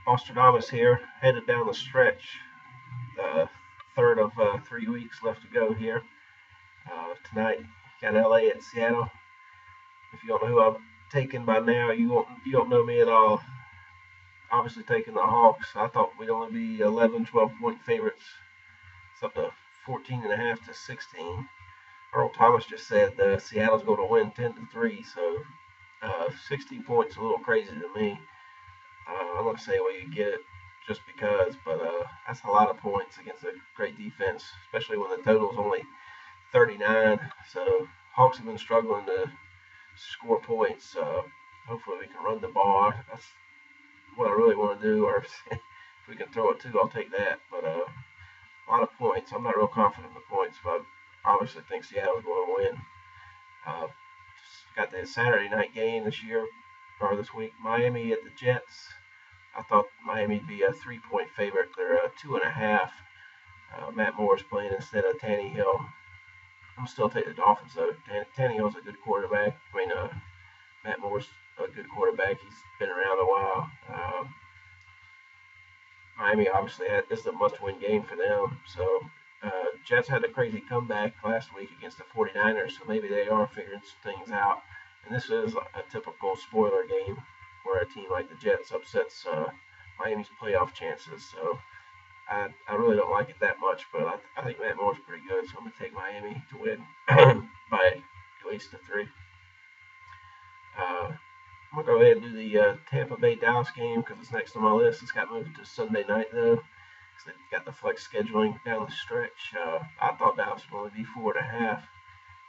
Bosttradamus here, headed down the stretch. Third of 3 weeks left to go here. Tonight, got LA at Seattle. If you don't know who I'm taking by now, you don't know me at all. Obviously taking the Hawks. I thought we'd only be 11, 12 point favorites. It's up to 14.5 to 16. Earl Thomas just said Seattle's going to win 10-3, so 16 points is a little crazy to me. I'm going to say well you get it just because, but that's a lot of points against a great defense, especially when the total's only 39. So Hawks have been struggling to score points. Hopefully we can run the ball. That's what I really want to do. Or if we can throw it too, I'll take that. But a lot of points. I'm not real confident in the points, but I obviously think Seattle's going to win. Got the Saturday night game this week. Miami at the Jets. I thought Miami'd be a 3-point favorite. They're a 2.5. Matt Moore's playing instead of Tannehill. I'm still taking the Dolphins though. Tannehill's a good quarterback. Matt Moore's a good quarterback. He's been around a while. Miami obviously this is a must-win game for them. So Jets had a crazy comeback last week against the 49ers, so maybe they are figuring some things out. And this is a typical spoiler game where a team like the Jets upsets Miami's playoff chances. So I really don't like it that much, but I think Matt Moore's pretty good, so I'm going to take Miami to win by at least a 3. I'm going to go ahead and do the Tampa Bay Dallas game because it's next on my list. It's got moved to Sunday night, though, because they've got the flex scheduling down the stretch. I thought Dallas would only be 4.5,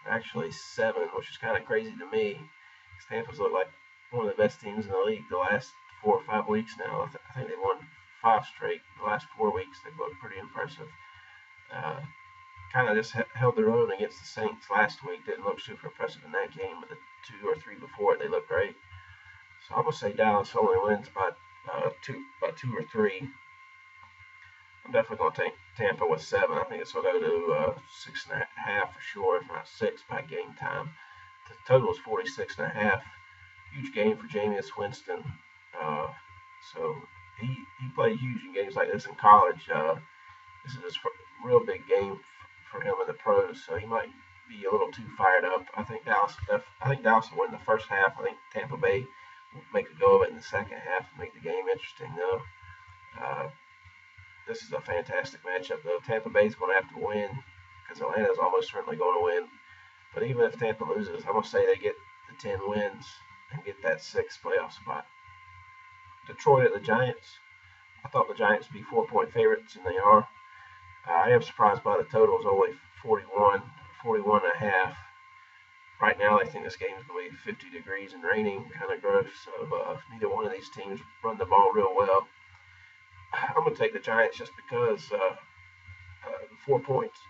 actually 7, which is kind of crazy to me, because Tampa's looked like one of the best teams in the league the last 4 or 5 weeks now. I think they've won 5 straight. The last 4 weeks they've looked pretty impressive. Kind of just held their own against the Saints last week. Didn't look super impressive in that game, but the 2 or 3 before it they looked great. So I'm gonna say Dallas only wins by 2 or 3. I'm definitely gonna take Tampa with 7. I think this will go to 6.5 for sure, if not 6 by game time. The total is 46.5. Huge game for Jameis Winston. So he played huge in games like this in college. This is his real big game for him in the pros, so he might be a little too fired up. I think Dallas will win the first half. I think Tampa Bay will make a go of it in the second half and make the game interesting, though. This is a fantastic matchup, though. Tampa Bay's going to have to win because Atlanta's almost certainly going to win. But even if Tampa loses, I'm going to say they get the 10 wins and get that 6th playoff spot. Detroit at the Giants. I thought the Giants would be 4-point favorites, and they are. I am surprised by the total. It's only 41.5. Right now, I think this game is going to be 50 degrees and raining, kind of gross. So neither one of these teams run the ball real well. I'm going to take the Giants just because 4 points.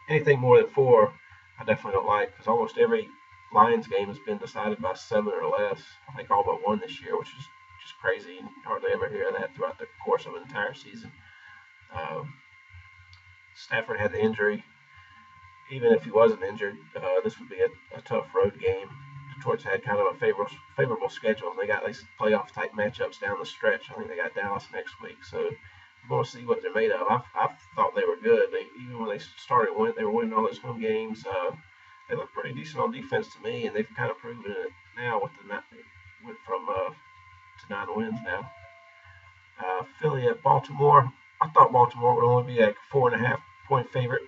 Anything more than 4, I definitely don't like, because almost every Lions game has been decided by 7 or less. I think all but 1 this year, which is just crazy. You hardly ever hear that throughout the course of an entire season. Stafford had the injury. Even if he wasn't injured, this would be a tough road game. Detroit's had kind of a favorable schedule. They got these playoff-type matchups down the stretch. I think they got Dallas next week, so we're going to see what they're made of. I thought they were good. Even when they started winning, they were winning all those home games. They look pretty decent on defense to me, and they've kind of proven it now with went from to 9 wins now. Philly at Baltimore. I thought Baltimore would only be a 4.5-point favorite.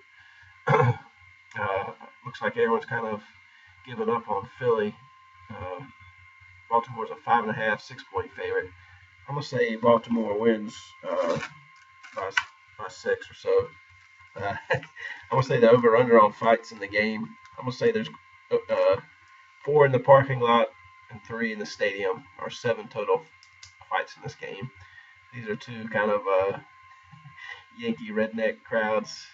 Looks like everyone's kind of given up on Philly. Baltimore's a 5.5, 6-point favorite. I'm gonna say Baltimore wins by 6 or so. I'm gonna say the over/under on fights in the game. I'm gonna say there's 4 in the parking lot and 3 in the stadium, or 7 total fights in this game. These are 2 kind of Yankee redneck crowds.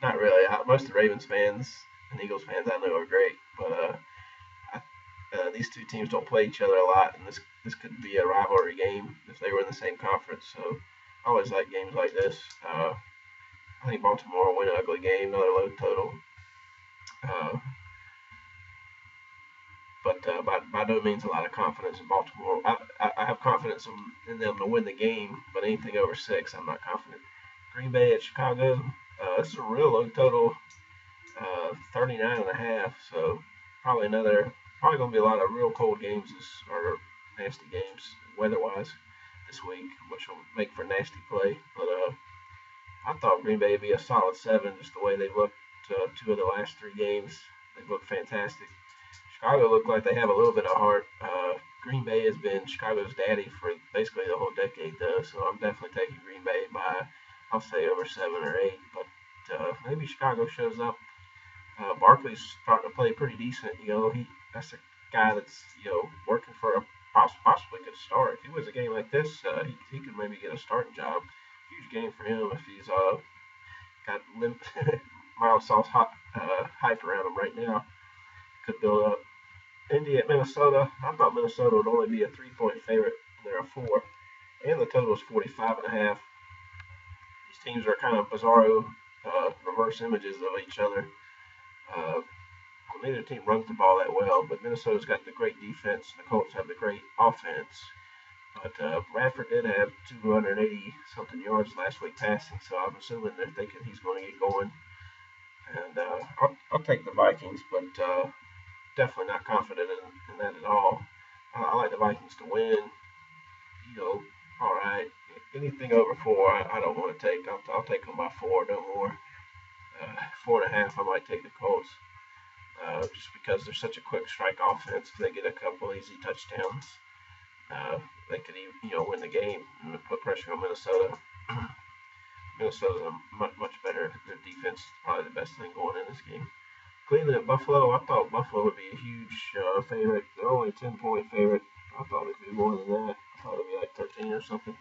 Not really. Most of the Ravens fans and Eagles fans I know are great, but these 2 teams don't play each other a lot, and this could be a rivalry game if they were in the same conference. So I always like games like this. I think Baltimore will win an ugly game, another low total. but by no means a lot of confidence in Baltimore. I have confidence in them to win the game, but anything over 6, I'm not confident. Green Bay at Chicago. This is a real low total, 39.5. So probably going to be a lot of real cold games or nasty games weather-wise this week, which will make for nasty play. But I thought Green Bay would be a solid 7, just the way they looked 2 of the last 3 games. They looked fantastic. Chicago looked like they have a little bit of heart. Green Bay has been Chicago's daddy for basically the whole decade, though, so I'm definitely taking Green Bay by, I'll say, over 7 or 8. But maybe Chicago shows up. Barkley's starting to play pretty decent. That's a guy that's working for a possibly could start. If he wins a game like this, he could maybe get a starting job. Huge game for him if he's got mild sauce hype around him right now. Could build up. Indy at Minnesota. I thought Minnesota would only be a 3-point favorite. They're a 4, and the total is 45.5. These teams are kind of bizarro reverse images of each other. Neither team runs the ball that well, but Minnesota's got the great defense. The Colts have the great offense. But Bradford did have 280-something yards last week passing, so I'm assuming they're thinking he's going to get going. And I'll take the Vikings, but definitely not confident in that at all. I like the Vikings to win. All right. Anything over 4, I don't want to take. I'll take them by 4, no more. 4.5, I might take the Colts. Just because they're such a quick strike offense. If they get a couple easy touchdowns, they could even win the game and put pressure on Minnesota. Minnesota's much better. Their defense is probably the best thing going in this game. Cleveland at Buffalo. I thought Buffalo would be a huge favorite. They're only a 10-point favorite. I thought it'd be more than that. I thought it'd be like 13 or something.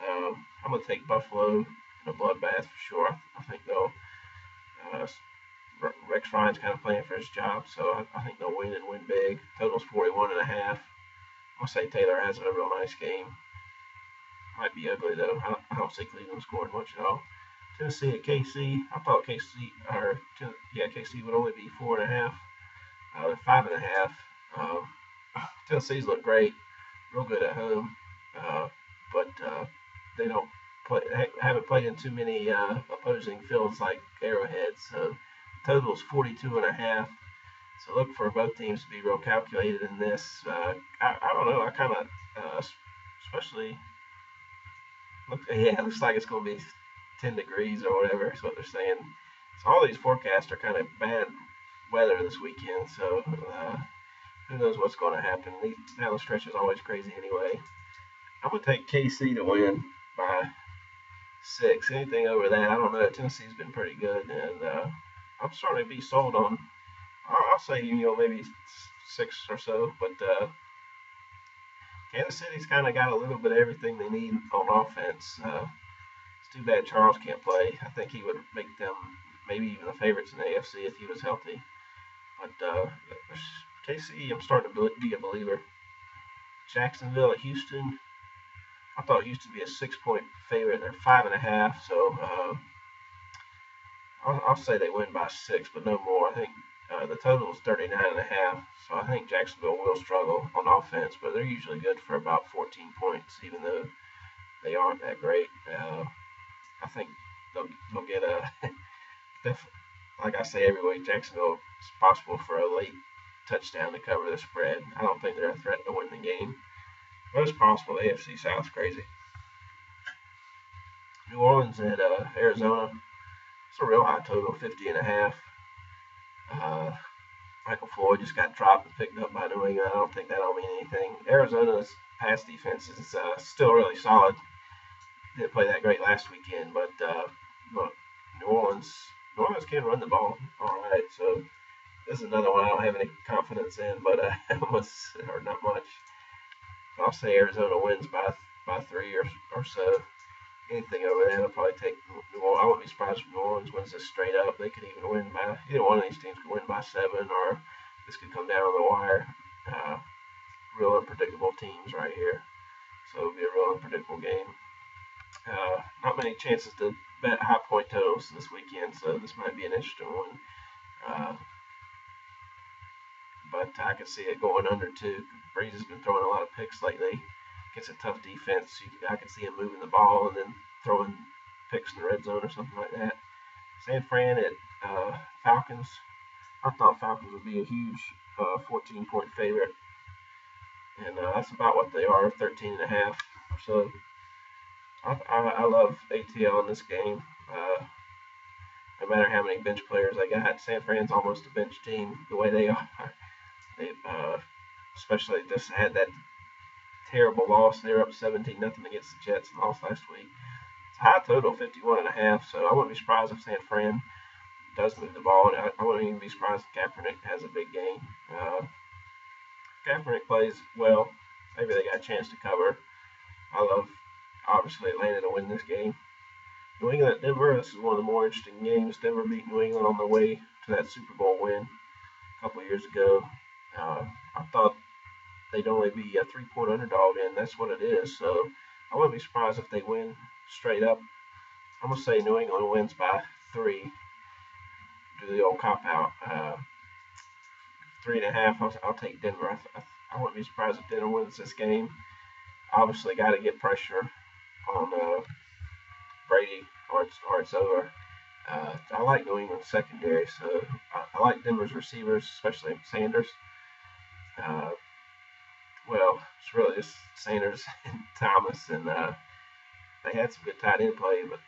I'm going to take Buffalo in a bloodbath for sure. I think they'll. Rex Ryan's kind of playing for his job, so I think they'll win and win big. Total's 41.5. I'll say Taylor has a real nice game. Might be ugly though. I don't see Cleveland scoring much at all. Tennessee at KC. I thought KC would only be 4.5. They're 5.5. Tennessee's look great, real good at home, but they haven't played in too many opposing fields like Arrowhead. So total's 42.5. So look for both teams to be real calculated in this. I don't know. I kind of, especially, looks like it's going to be 10 degrees or whatever. Is what they're saying. So all these forecasts are kind of bad weather this weekend. So who knows what's going to happen? Down the stretch is always crazy anyway. I'm going to take KC to win by 6. Anything over that, I don't know. Tennessee's been pretty good, and I'm starting to be sold on. I'll say maybe 6 or so, but Kansas City's kind of got a little bit of everything they need on offense. It's too bad Charles can't play. I think he would make them maybe even the favorites in the AFC if he was healthy. But KC, I'm starting to be a believer. Jacksonville at Houston. I thought Houston would be a 6-point favorite. They're 5.5, so I'll say they win by 6, but no more. I think the total is 39.5, so I think Jacksonville will struggle on offense, but they're usually good for about 14 points, even though they aren't that great. I think they'll get like I say every week, Jacksonville is possible for a late touchdown to cover the spread. I don't think they're a threat to win the game. But it's possible. The AFC South's crazy. New Orleans at Arizona. It's a real high total, 50.5. Michael Floyd just got dropped and picked up by New England. I don't think that'll mean anything. Arizona's pass defense is still really solid. Didn't play that great last weekend, but New Orleans can run the ball all right. So this is another one I don't have any confidence in, but or not much. I'll say Arizona wins by 3 or so. Anything over there, I'll probably take New Orleans. I wouldn't be surprised if New Orleans wins this straight up. They could even win by, either one of these teams could win by 7, or this could come down on the wire. Real unpredictable teams right here. So it'll be a real unpredictable game. Not many chances to bet high point totals this weekend, so this might be an interesting one. but I can see it going under too. Breeze has been throwing a lot of picks lately. Gets a tough defense. I can see him moving the ball and then throwing picks in the red zone or something like that. San Fran at Falcons. I thought Falcons would be a huge 14-point favorite, and that's about what they are, 13.5. So I love ATL in this game. No matter how many bench players they got, San Fran's almost a bench team the way they are. They especially just had that terrible loss. They were up 17-0 against the Jets and lost last week. It's a high total, 51.5. So I wouldn't be surprised if San Fran does move the ball. And I wouldn't even be surprised if Kaepernick has a big game. If Kaepernick plays well, maybe they got a chance to cover. I love, obviously, Atlanta to win this game. New England at Denver, this is one of the more interesting games. Denver beat New England on their way to that Super Bowl win a couple of years ago. I thought they'd only be a 3-point underdog, and that's what it is. So I wouldn't be surprised if they win straight up. I'm going to say New England wins by 3. Do the old cop-out. 3.5, I'll take Denver. I wouldn't be surprised if Denver wins this game. Obviously, got to get pressure on Brady, or it's over. I like New England's secondary, so I like Denver's receivers, especially Sanders. Well, it's really just Sanders and Thomas, and they had some good tight end play, but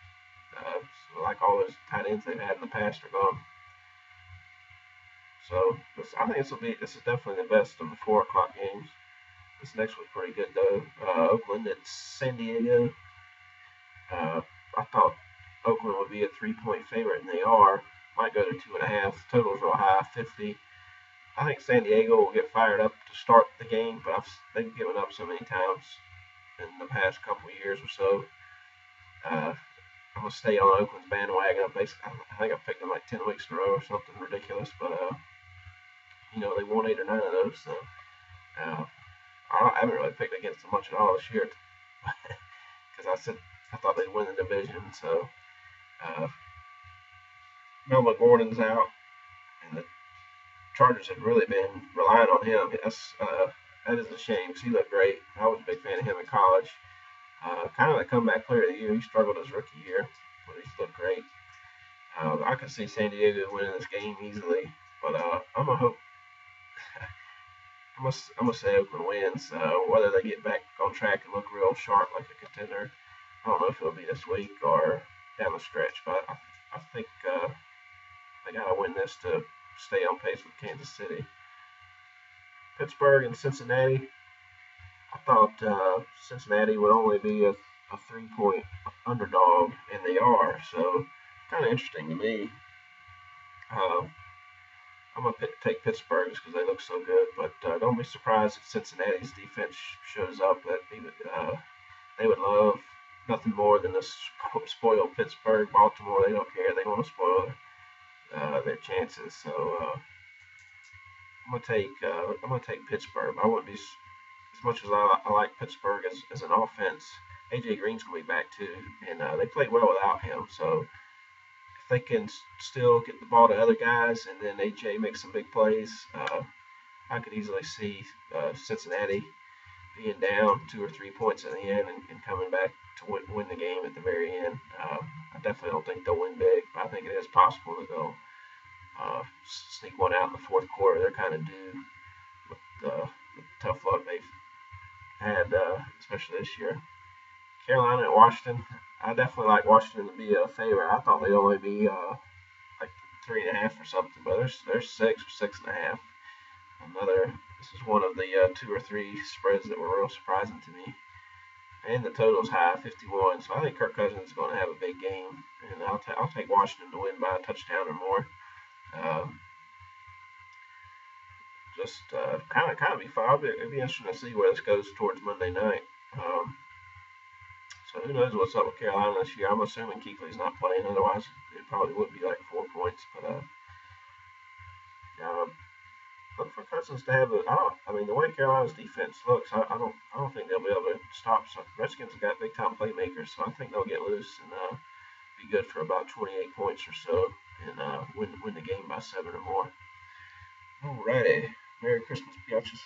like all those tight ends they've had in the past are gone. So I think this is definitely the best of the 4 o'clock games. This next one's pretty good though. Oakland at San Diego. I thought Oakland would be a 3-point favorite, and they are. Might go to 2.5. Total's real high, 50. I think San Diego will get fired up to start the game, but they've given up so many times in the past couple of years or so. I'm going to stay on Oakland's bandwagon. I think I've picked them like 10 weeks in a row or something ridiculous, but they won 8 or 9 of those, so I haven't really picked against them much at all this year because I thought they'd win the division. So Melvin Gordon's out, and the Chargers have really been relying on him. That is a shame because he looked great. I was a big fan of him in college. Kind of the comeback player of the year. He struggled his rookie year, but he's looked great. I could see San Diego winning this game easily, but I'm gonna hope. I'm gonna say Oakland wins. Whether they get back on track and look real sharp like a contender, I don't know if it'll be this week or down the stretch. But I think they gotta win this to stay on pace with Kansas City. Pittsburgh and Cincinnati. I thought Cincinnati would only be a 3-point underdog, and they are. So kind of interesting to me. I'm going to take Pittsburgh just because they look so good, but don't be surprised if Cincinnati's defense shows up. They would love nothing more than to spoil Pittsburgh. Baltimore, they don't care. They want to spoil their chances. So I'm going to take Pittsburgh. I wouldn't be, as much as I like Pittsburgh as an offense. AJ Green's going to be back too, and they played well without him. So if they can still get the ball to other guys, and then AJ makes some big plays, I could easily see Cincinnati being down 2 or 3 points in the end and coming back to win the game at the very end. I definitely don't think they'll win big, but I think it is possible that they'll sneak one out in the fourth quarter. They're kind of due with the tough luck they've had, especially this year. Carolina and Washington. I definitely like Washington to be a favorite. I thought they'd only be like 3.5 or something, but there's 6 or 6.5. This is one of the 2 or 3 spreads that were real surprising to me. And the total's high, 51. So I think Kirk Cousins is going to have a big game, and I'll take Washington to win by a touchdown or more. Just kind of be fun. It'd be interesting to see where this goes towards Monday night. So who knows what's up with Carolina this year? I'm assuming Kuechly's not playing. Otherwise, it probably would be like 4 points. But look for Cousins to have the way Carolina's defense looks, I don't think they'll be able to stop. So Redskins have got big time playmakers, so I think they'll get loose and be good for about 28 points or so, and win the game by 7 or more. Alrighty, Merry Christmas, biatches.